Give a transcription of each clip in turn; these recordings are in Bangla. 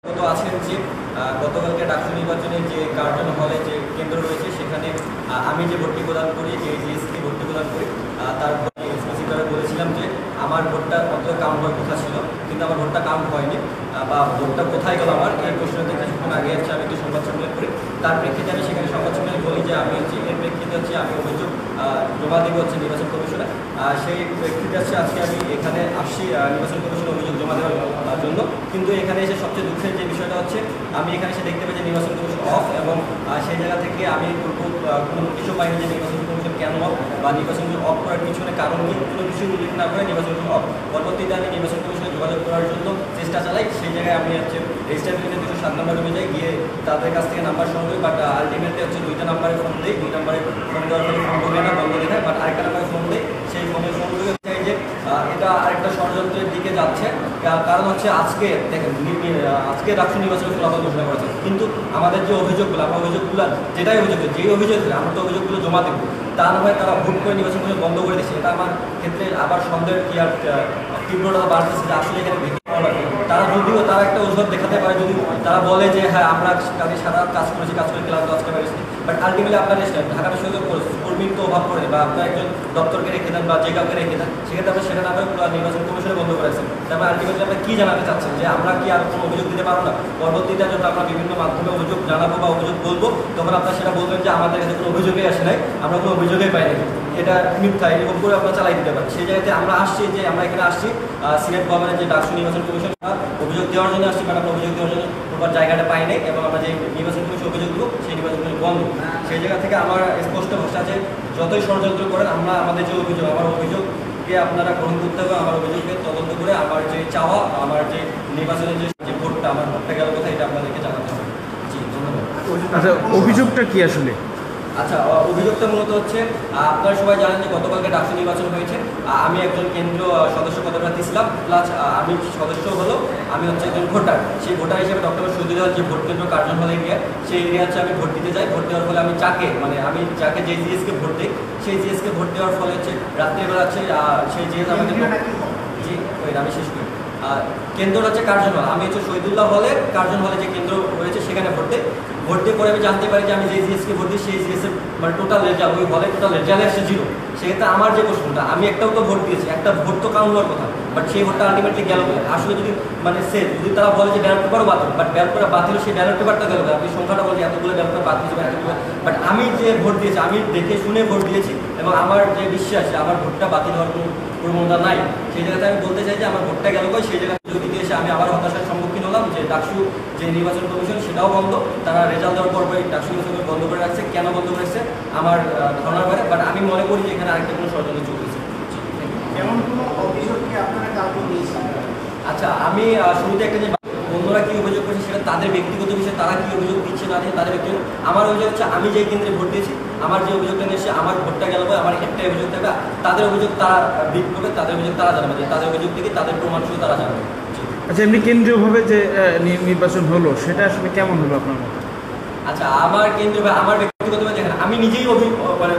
তো আছেন যে গতকালকে ডাকসু নির্বাচনে যে কার্জন হলে যে কেন্দ্র রয়েছে সেখানে আমি যে ভোটটি প্রদান করি, যে জিএসকে ভোটটি প্রদান করি, তার স্পেসিফিকভাবে বলেছিলাম যে আমার ভোটটা কত কাউন্ট হওয়ার কথা ছিল, কিন্তু আমার ভোটটা কাউন্ট হয়নি বা ভোটটা কোথায় গেল আমার এই প্রশ্নতে কিছুক্ষণ আগে হচ্ছে আমি একটি সংবাদ সম্মেলন করি। তার প্রেক্ষিতে আমি সেখানে সংবাদ সম্মেলন বলি যে আমি হচ্ছে এর প্রেক্ষিতে হচ্ছে আমি অভিযোগ জমা দিব হচ্ছে নির্বাচন কমিশনে। সেই প্রেক্ষিতে হচ্ছে আজকে আমি এখানে আসছি নির্বাচন কমিশনে অভিযোগ জমা দেওয়ার জন্য। কিন্তু এখানে এসে সবচেয়ে দুঃখের যে বিষয়টা হচ্ছে আমি এখানে এসে দেখতে পাই যে নির্বাচন কমিশন অফ, এবং সেই জায়গা থেকে আমি কোনো কিছু পাইনি যে নির্বাচন কমিশন কেন অফ বা নির্বাচন কমিশন অফ করার পিছনে কারণ কি কোনো কিছু উল্লেখ না করে নির্বাচন কমিশন অফ। পরবর্তীতে আমি নির্বাচন কমিশনে যোগাযোগ করার জন্য চেষ্টা চালাই। সেই জায়গায় আমি হচ্ছে রেজিস্ট্রার 207 নাম্বার রুমে যাই, গিয়ে তাদের কাছ থেকে নাম্বার সংগ্রহ, বাট আলটিমেটলি হচ্ছে 2টা নাম্বারে ফোন দিই। 2 নাম্বারে ফোন দেওয়ার ফলে ফোন করবে না, বন্ধ দেখায়, বাট আরেকটা নাম্বারে ফোন দিই। সেই ফোনের ফোন করে চাই যে এটা আরেকটা ষড়যন্ত্রের দিকে যাচ্ছে। কারণ হচ্ছে আজকে দেখেন আজকে ডাকসু নির্বাচনের ফলাফল ঘোষণা করেছে, কিন্তু আমাদের যে অভিযোগগুলো আমরা অভিযোগগুলো যেটাই অভিযোগ যেই অভিযোগ আমরা তো অভিযোগগুলো জমা দেবো, তা না হয় তারা ভোট করে নির্বাচন করে বন্ধ করে দিচ্ছে। এটা আমার ক্ষেত্রে আবার সন্দেহের কি আর তীব্রতা বাড়তেছে যে আসলে এখানে ভিত্তি পাওয়া লাগবে। তারা যদিও তারা একটা অজুহাত দেখাতে পারে, যদি তারা বলে যে হ্যাঁ আমরা কাজে সারা কাজ করেছি, কাজ করে ক্লাস আজকে পেরেছি, বাট আলটিমেটলি আপনার ঢাকা বিশ্ববিদ্যালয় কর্মীর তো অভাব পড়ে, বা আপনার একজন দপ্তরকে রেখে দেন বা যে কাউকে রেখে দেন, সেক্ষেত্রে আপনি সেটা না করে নির্বাচন কমিশনে বন্ধ করেছেন। তারপরে আলটিমেটলি আপনার কী জানাতে চাচ্ছেন যে আমরা কি আর কোনো অভিযোগ দিতে পারবো না? পরবর্তীতে যখন আমরা বিভিন্ন মাধ্যমে অভিযোগ জানাবো বা অভিযোগ বলবো, তখন আপনারা সেটা বলবেন যে আমাদের কাছে কোনো অভিযোগই আসে নাই, আমরা কোনো অভিযোগই পাই নাই, এটা মিথ্যা, এরকম করে আপনারা চালাই দিতে পারেন। সেই জায়গাতে আমরা আসছি যে আমরা এখানে আসছি সিলেট গভর্নমেন্টের যে ডাকসু নির্বাচন কমিশন অভিযোগ দেওয়ার জন্য আসছি, বাট আমরা অভিযোগ দেওয়ার জন্য প্রপার জায়গাটা পাই নাই, এবং আমরা যে নির্বাচন কমিশন অভিযোগ দেবো সেই নির্বাচন কমিশন বন্ধ। সেই জায়গা থেকে আমার স্পষ্ট ভাষা আছে যতই ষড়যন্ত্র করেন আমরা আমাদের যে অভিযোগ, আমার অভিযোগকে আপনারা গ্রহণ করতে হবে, আমার অভিযোগকে তদন্ত করে আমার যে চাওয়া, আমার যে নির্বাচনের যে ভোটটা, আমার ভোটটা গেল কোথায়, এটা আপনাদেরকে জানাতে হবে। জি, ধন্যবাদ। আচ্ছা, অভিযোগটা কি আসলে? আচ্ছা, অভিযোগটা মূলত হচ্ছে আপনারা সবাই জানেন যে গতকালকে ডাকসু নির্বাচন হয়েছে। আমি একজন কেন্দ্রীয় সদস্য পদপ্রার্থী ছিলাম, প্লাস আমি সদস্য হলো আমি হচ্ছে একজন ভোটার। সেই ভোটার হিসেবে ডক্টর শহীদুল হল যে ভোট কেন্দ্র কার্জন হল এরিয়া, সেই এরিয়া হচ্ছে আমি ভোট দিতে যাই। ভোট দেওয়ার ফলে আমি যাকে যে জিএসকে ভোট দিই, সেই জিএসকে ভোট দেওয়ার ফলে হচ্ছে রাত্রিবেলা হচ্ছে সেই জিএস আমাকে জি আমি শেষ করি। কেন্দ্র হচ্ছে কার্জন হল, আমি হচ্ছে শহীদুল্লাহ হলের কার্জন হলে যে কেন্দ্র রয়েছে সেখানে ভোট দিয়ে পরে আমি জানতে পারি যে আমি যে জিএসকে ভোট দিই সেই জিএসের মানে টোটাল রেজাল্ট, ওই হলে টোটাল রেজাল্ট আসছে 0। সেক্ষেত্রে আমার যে প্রশ্নটা, আমি একটাও তো ভোট দিয়েছি, একটা ভোট তো কাউন্ট হওয়ার কথা, বাট সেই ভোটটা আলটিমেটলি গেল বলে। আসলে যদি যদি তারা বলে যে ব্যালট পেপারও বাতিল, বাট ব্যালট পেপার বাতিল, সেই ব্যালট পেপারটা গেল, আপনি সংখ্যাটা বলে এতগুলো ব্যালট পেপার বাতিল হবে, এতগুলো, বাট আমি যে ভোট দিয়েছি আমি দেখে শুনে ভোট দিয়েছি, এবং আমার যে বিশ্বাস আমার ভোটটা বাতিল হওয়ার কোনো প্রবণতা নাই। সেই জায়গাতে আমি বলতে চাই যে আমার ভোটটা গেল কই, সেই জায়গায় যদি এসে আমি আবার হতাশার সম্মুখীন হলাম যে ডাকসু যে নির্বাচন কমিশন সেটাও বন্ধ, তারা রেজাল্ট দেওয়ার পর ডাকসু নির্বাচন বন্ধ করে রাখছে। কেন বন্ধ করেছে আমার ধারণার বাইরে, বাট আমি মনে করি যে এখানে আরেকটা কোনো ষড়যন্ত্র চলতেছে। আচ্ছা, আমি শুরুতে একটা যে অন্যরা কী অভিযোগ করছে সেটা তাদের ব্যক্তিগত বিষয়, তারা কী অভিযোগ দিচ্ছে না দিচ্ছে তাদের ব্যক্তিগত। আমার অভিযোগ হচ্ছে আমি যেই কেন্দ্রে ভোট দিয়েছি, আমার যে অভিযোগটা নিয়ে এসে আমার ভোটটা গেল, আমার একটাই অভিযোগ থাকবে, তাদের অভিযোগ তারা বিট করবে, তাদের অভিযোগ তারা জানাবে, যে তাদের অভিযোগ থেকে তাদের প্রমাণ শুধু তারা জানাবে। আচ্ছা, এমনি কেন্দ্রীয়ভাবে যে নির্বাচন হলো সেটা আসলে কেমন হলো আপনার মতে? আচ্ছা, আমার কেন্দ্রীয়ভাবে আমার ব্যক্তিগতভাবে দেখেন আমি নিজেই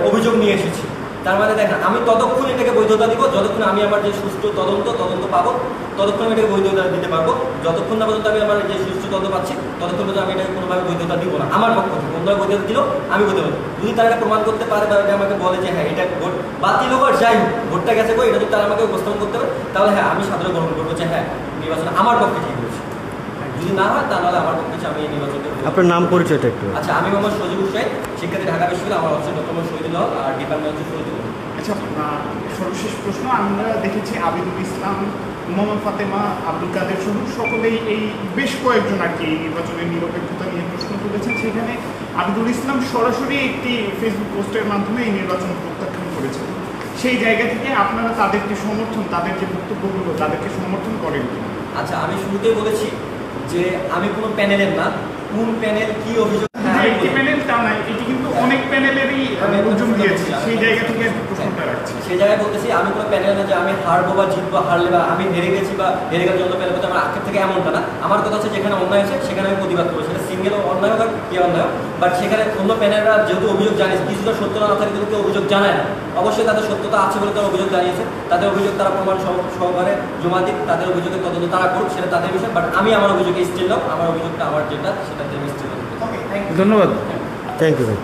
অভিযোগ নিয়ে এসেছি। তার মানে দেখেন আমি ততক্ষণ এটাকে বৈধতা দিব যতক্ষণ আমি আমার যে সুষ্ঠু তদন্ত পাবো, ততক্ষণ আমি এটাকে বৈধতা দিতে পারবো। যতক্ষণ না পর্যন্ত আমি আমার যে সুষ্ঠু তদন্ত পাচ্ছি ততক্ষণ পর্যন্ত আমি এটাকে কোনোভাবে বৈধতা দিব না। আমার পক্ষ থেকে অন্যরা বৈধতা দিল আমি বৈধতা দিব। যদি তারা এটা প্রমাণ করতে পারে বা এটা আমাকে বলে যে হ্যাঁ এটা ভোট বাতিল হোক আর যাই হোক, ভোটটা গেছে কই, এটা যদি তারা আমাকে উপস্থাপন করতে পারে, তাহলে হ্যাঁ আমি সাধারণ গ্রহণ করবো যে হ্যাঁ নির্বাচন আমার পক্ষে ঠিক হয়েছে। যদি না হয় তাহলে আমার পক্ষে আমি এই নির্বাচন করবো। আপনার নাম পরিচয়টা একটু? আচ্ছা, আমি মোহাম্মদ সজিব হুসাইন, শিক্ষার্থী, ঢাকা বিশ্ববিদ্যালয়। আমার হচ্ছে ডক্টর শহীদুল হল আর ডিপার্টমেন্ট হচ্ছে শহীদুল। আচ্ছা, সর্বশেষ প্রশ্ন, আমরা দেখেছি আবিদুল ইসলাম, মোহাম্মদ ফাতেমা, আব্দুল কাদের সহ সকলেই এই বেশ কয়েকজন আর কি নির্বাচনের নিরপেক্ষতা নিয়ে প্রশ্ন তুলেছেন। সেখানে আবিদুল ইসলাম সরাসরি একটি ফেসবুক পোস্টের মাধ্যমে এই নির্বাচন প্রত্যাখ্যান করেছেন। সেই জায়গা থেকে আপনারা তাদেরকে সমর্থন, তাদের যে বক্তব্যগুলো তাদেরকে সমর্থন করেন? আচ্ছা, আমি শুরুতেই বলেছি যে আমি কোনো প্যানেলের না, কোন প্যানেল কী অভিযোগ আমি একটি প্যানেল তা নাই, এটি কিন্তু অনেক প্যানেলেরই আমি হুজুম দিয়েছে, বলছি, সেই জায়গা থেকে প্রশ্নটা রাখছি। সেই জায়গায় বলতেছি আমি কোনো প্যানেল না যে আমি হারবো বা জিতবো, হারলে বা আমি হেরে গেছি বা হেরে গেলে জন্য প্যানেল করতে আমার আক্ষেপ থেকে এমনটা না। আমার কথা হচ্ছে যেখানে অন্যায় আছে সেখানে আমি প্রতিবাদ করবো, সেটা সিঙ্গেল অন্যায় হোক কে অন্যায় হোক। বাট সেখানে অন্য প্যানেলরা যেহেতু অভিযোগ জানিয়েছে, কিছুটা সত্য না থাকে কিন্তু কেউ অভিযোগ জানায় না, অবশ্যই তাদের সত্যতা আছে বলে তারা অভিযোগ জানিয়েছে, তাদের অভিযোগ তারা প্রমাণ সহকারে জমা দিক, তাদের অভিযোগের তদন্ত তারা করুক, সেটা তাদের বিষয়। বাট আমি আমার অভিযোগে স্টিল নাও, আমার অভিযোগটা আমার যেটা সেটাতে আমি স্টিল। ধন্যবাদ। থ্যাংক ইউ ভাই।